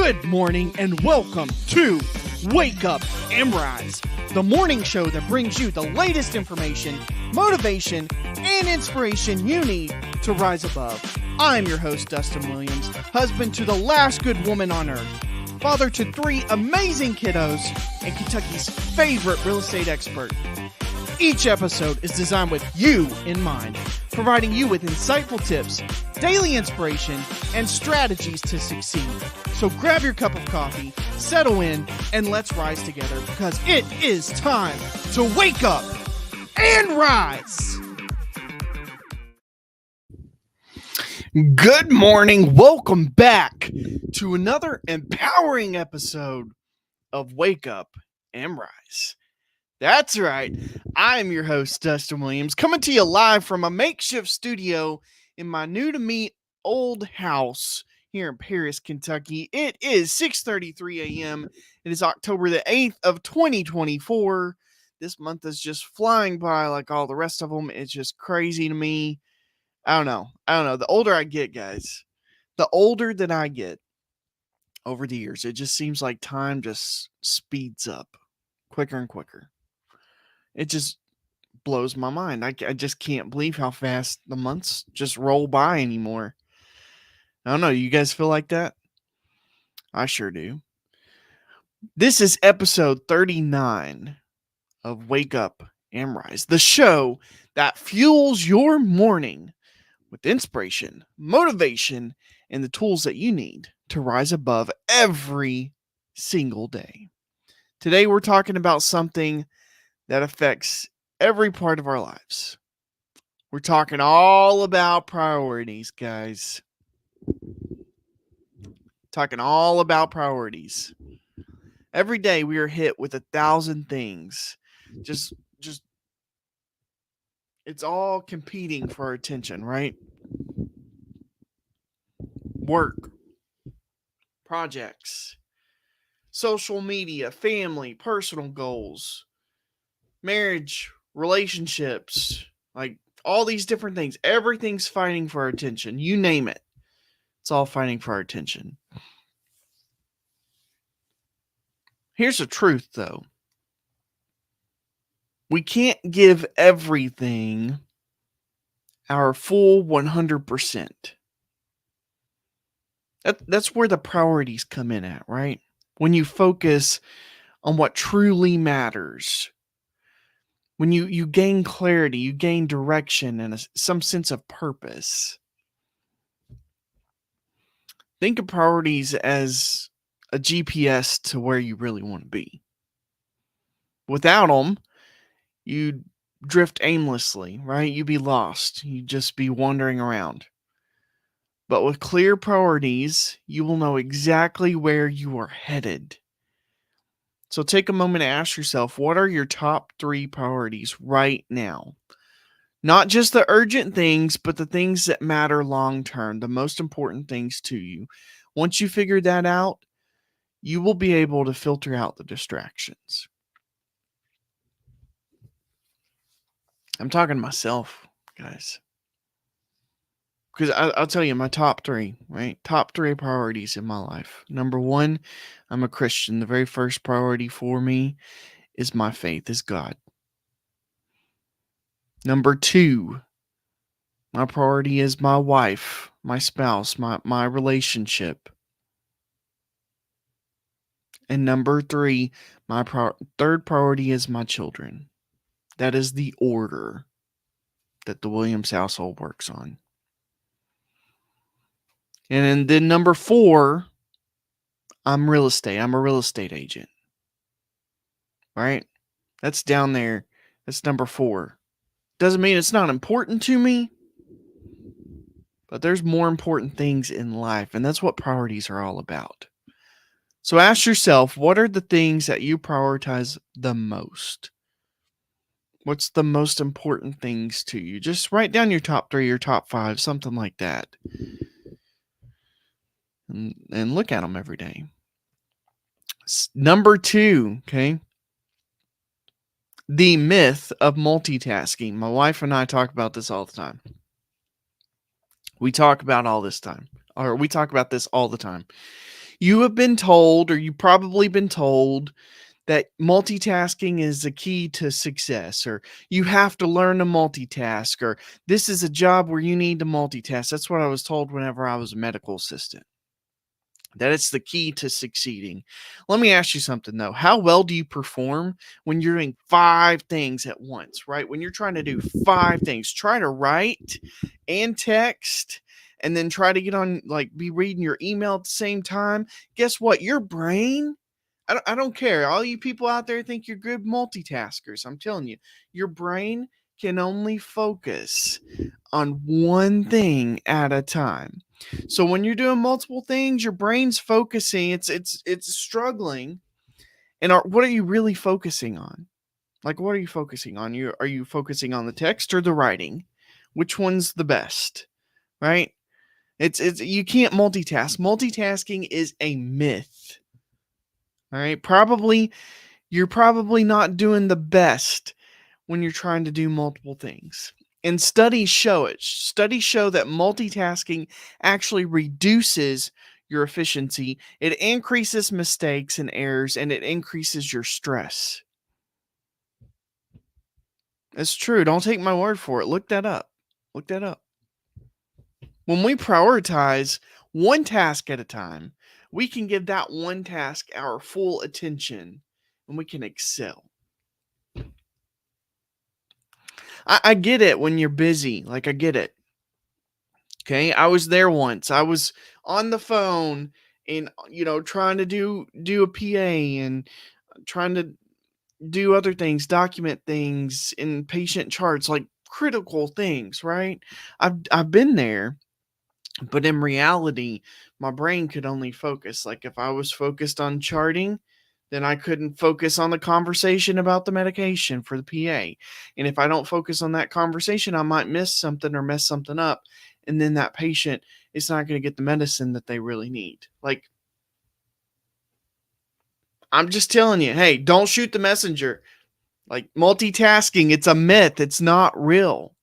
Good morning and welcome to Wake Up and Rise, the morning show that brings you the latest information, motivation, and inspiration you need to rise above. I'm your host, Dustin Williams, husband to the last good woman on earth, father to 3 amazing kiddos, and Kentucky's favorite real estate expert. Each episode is designed with you in mind, providing you with insightful tips, daily inspiration, and strategies to succeed. So grab your cup of coffee, settle in, and let's rise together because it is time to wake up and rise. Good morning. Welcome back to another empowering episode of Wake Up and Rise. That's right. I'm your host, Dustin Williams, coming to you live from a makeshift studio in my new-to-me old house here in Paris, Kentucky. It is 6:33 a.m. It is October the 8th of 2024. This month is just flying by like all the rest of them. It's just crazy to me. I don't know. The older I get, guys, the older that I get over the years, it just seems like time just speeds up quicker and quicker. It just blows my mind. I just can't believe how fast the months just roll by anymore. I don't know. You guys feel like that? I sure do. This is episode 39 of Wake Up and Rise, the show that fuels your morning with inspiration, motivation, and the tools that you need to rise above every single day. Today, we're talking about something that affects every part of our lives. We're talking all about priorities, guys. Talking all about priorities. Every day we are hit with 1,000 things. Just it's all competing for our attention, right? Work, projects, social media, family, personal goals, marriage, relationships, like all these different things. Everything's fighting for our attention. You name it. It's all fighting for our attention. Here's the truth, though. We can't give everything our full 100%. That's where the priorities come in at, right? When you focus on what truly matters. When you gain clarity, you gain direction and some sense of purpose. Think of priorities as a GPS to where you really want to be. Without them, you'd drift aimlessly, right? You'd be lost. You'd just be wandering around. But with clear priorities, you will know exactly where you are headed. So take a moment to ask yourself, what are your top 3 priorities right now? Not just the urgent things, but the things that matter long term, the most important things to you. Once you figure that out, you will be able to filter out the distractions. I'm talking to myself, guys. Because I'll tell you my top 3, right? Top 3 priorities in my life. Number 1, I'm a Christian. The very first priority for me is my faith, is God. Number 2, my priority is my wife, my spouse, my relationship. And number 3, my third priority is my children. That is the order that the Williams household works on. And then number 4, I'm real estate. I'm a real estate agent. Right? That's down there. That's number 4. Doesn't mean it's not important to me, but there's more important things in life, and that's what priorities are all about. So ask yourself, what are the things that you prioritize the most? What's the most important things to you? Just write down your top 3, your top 5, something like that. And look at them every day. Number 2, okay? The myth of multitasking. My wife and I talk about this all the time. We talk about this all the time. You have been told, or you've probably been told, that multitasking is the key to success, or you have to learn to multitask, or this is a job where you need to multitask. That's what I was told whenever I was a medical assistant, that it's the key to succeeding. Let me ask you something though. How well do you perform when you're doing five things at once, right? When you're trying to do five things, try to write and text and then try to get on, like, be reading your email at the same time. Guess what? Your brain, I don't care. All you people out there think you're good multitaskers. I'm telling you, your brain can only focus on one thing at a time. So when you're doing multiple things, your brain's focusing. It's struggling. And what are you really focusing on? Like, what are you focusing on? Are you focusing on the text or the writing? Which one's the best? Right? It's you can't multitask. Multitasking is a myth. All right. You're probably not doing the best when you're trying to do multiple things. And studies show it. Studies show that multitasking actually reduces your efficiency. It increases mistakes and errors, and it increases your stress. It's true. Don't take my word for it. Look that up. Look that up. When we prioritize one task at a time, we can give that one task our full attention and we can excel. I get it when you're busy. Like, I get it. Okay. I was there once. I was on the phone and, trying to do a PA and trying to do other things, document things in patient charts, like critical things, right? I've been there. But in reality, my brain could only focus. Like, if I was focused on charting, then I couldn't focus on the conversation about the medication for the PA. And if I don't focus on that conversation, I might miss something or mess something up. And then that patient is not going to get the medicine that they really need. Like, I'm just telling you, hey, don't shoot the messenger. Like, multitasking, it's a myth. It's not real.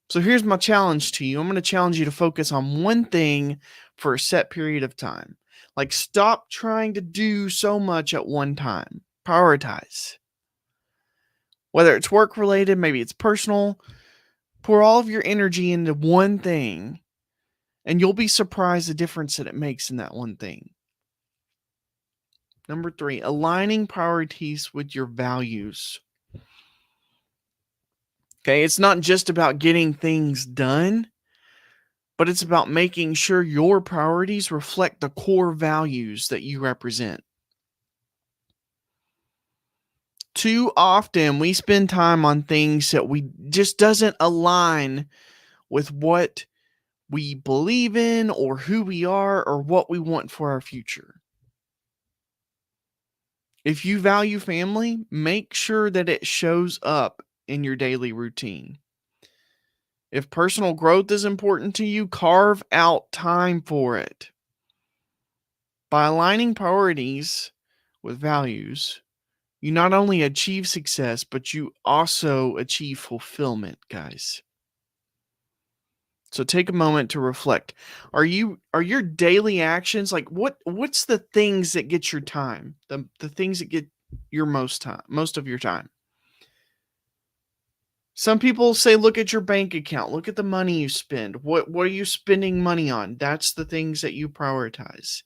So here's my challenge to you. I'm going to challenge you to focus on one thing for a set period of time. Like, stop trying to do so much at one time. Prioritize. Whether it's work related, maybe it's personal, pour all of your energy into one thing, and you'll be surprised the difference that it makes in that one thing. Number 3, aligning priorities with your values. Okay, it's not just about getting things done, but it's about making sure your priorities reflect the core values that you represent. Too often we spend time on things that we just doesn't align with what we believe in or who we are or what we want for our future. If you value family, make sure that it shows up in your daily routine. If personal growth is important to you, carve out time for it. By aligning priorities with values, you not only achieve success, but you also achieve fulfillment, guys. So take a moment to reflect. Are your daily actions, like, what's the things that get your time? The things that get your most of your time. Some people say look at your bank account, look at the money you spend. What are you spending money on? That's the things that you prioritize.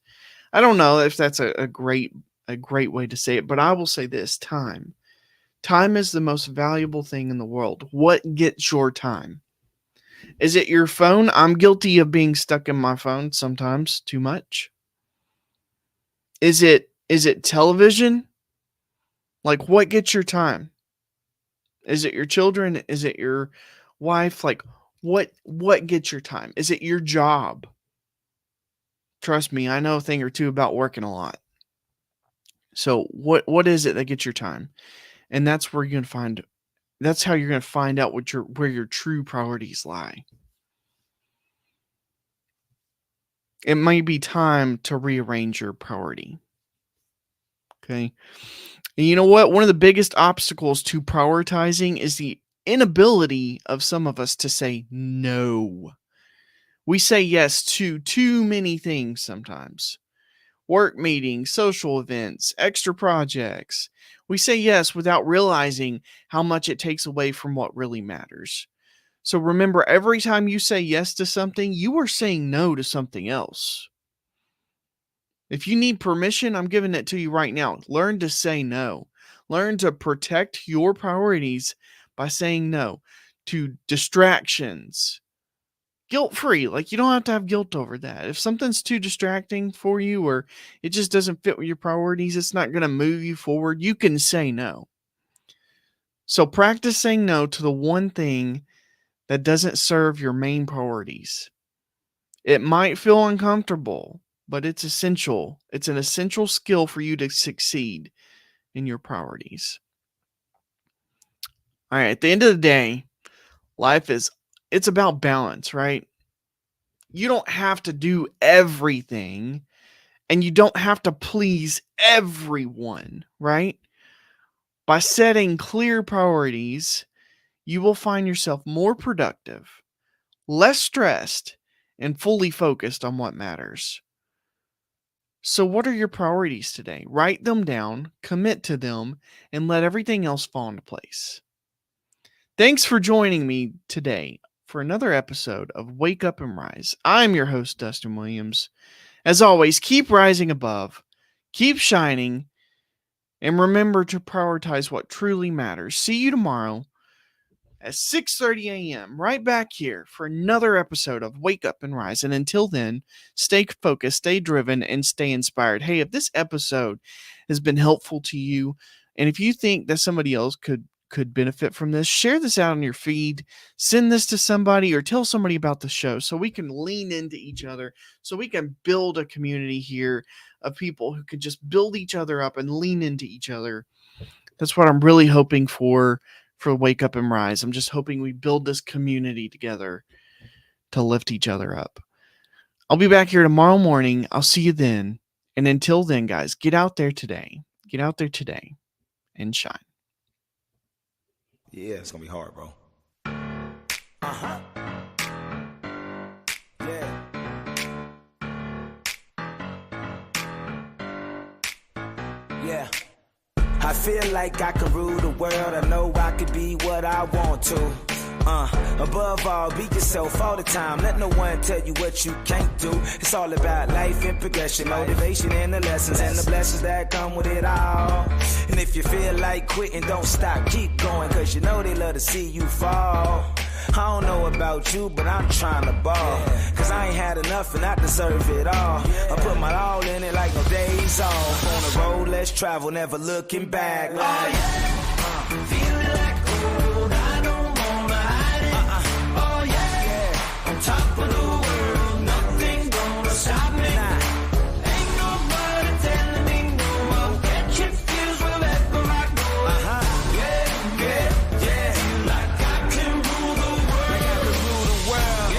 I don't know if that's a great way to say it, but I will say this: time. Time is the most valuable thing in the world. What gets your time? Is it your phone? I'm guilty of being stuck in my phone sometimes too much. Is it television? Like, what gets your time? Is it your children? Is it your wife? Like, what gets your time? Is it your job? Trust me, I know a thing or two about working a lot. So what is it that gets your time? And that's where you're gonna find that's how you're gonna find out where your true priorities lie. It may be time to rearrange your priority. Okay. And you know what? One of the biggest obstacles to prioritizing is the inability of some of us to say no. We say yes to too many things sometimes. work meetings, social events, extra projects. We say yes without realizing how much it takes away from what really matters. So remember, every time you say yes to something, you are saying no to something else. If you need permission, I'm giving it to you right now. Learn to say no. Learn to protect your priorities by saying no to distractions. Guilt-free. Like, you don't have to have guilt over that. If something's too distracting for you or it just doesn't fit with your priorities, it's not going to move you forward, you can say no. So practice saying no to the one thing that doesn't serve your main priorities. It might feel uncomfortable, but it's essential. It's an essential skill for you to succeed in your priorities. All right, at the end of the day, it's about balance, right? You don't have to do everything and you don't have to please everyone, right? By setting clear priorities, you will find yourself more productive, less stressed, and fully focused on what matters. So, what are your priorities today? Write them down, commit to them, and let everything else fall into place. Thanks for joining me today for another episode of Wake Up and Rise. I'm your host, Dustin Williams. As always, keep rising above, keep shining, and remember to prioritize what truly matters. See you tomorrow at 6:30 a.m. right back here for another episode of Wake Up and Rise. And until then, stay focused, stay driven, and stay inspired. Hey, if this episode has been helpful to you, and if you think that somebody else could benefit from this, share this out on your feed, send this to somebody, or tell somebody about the show so we can lean into each other, so we can build a community here of people who can just build each other up and lean into each other. That's what I'm really hoping for Wake Up and Rise. I'm just hoping we build this community together to lift each other up. I'll be back here tomorrow morning. I'll see you then. And until then, guys, get out there today and shine. Yeah, it's gonna be hard, bro. Yeah. I feel like I can rule the world. I know I could be what I want to. Above all, be yourself all the time. Let no one tell you what you can't do. It's all about life and progression, motivation and the lessons and the blessings that come with it all. And if you feel like quitting, don't stop, keep going, cause you know they love to see you fall. I don't know about you, but I'm trying to ball. Cause I ain't had enough and I deserve it all. I put my all in it like no days off. On the road, let's travel, never looking back. Like, oh yeah, feeling like old, I don't wanna hide it. Oh yeah, on top of the world, nothing gonna stop me. Ain't nobody telling me no, I'll catch your feels wherever I go. Yeah, feel like I can rule the world.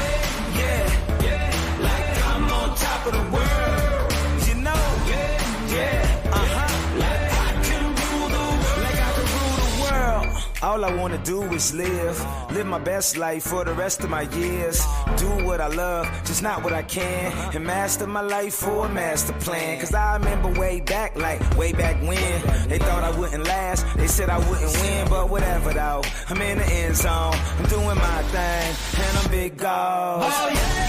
Like I'm on top of the world. You know, like I can rule the world. All I wanna do is live my best life for the rest of my years. Do what I love, just not what I can. And master my life for a master plan. Cause I remember way back when they thought I wouldn't last, they said I wouldn't win. But whatever though, I'm in the end zone, I'm doing my thing, and I'm big goals. Oh yeah.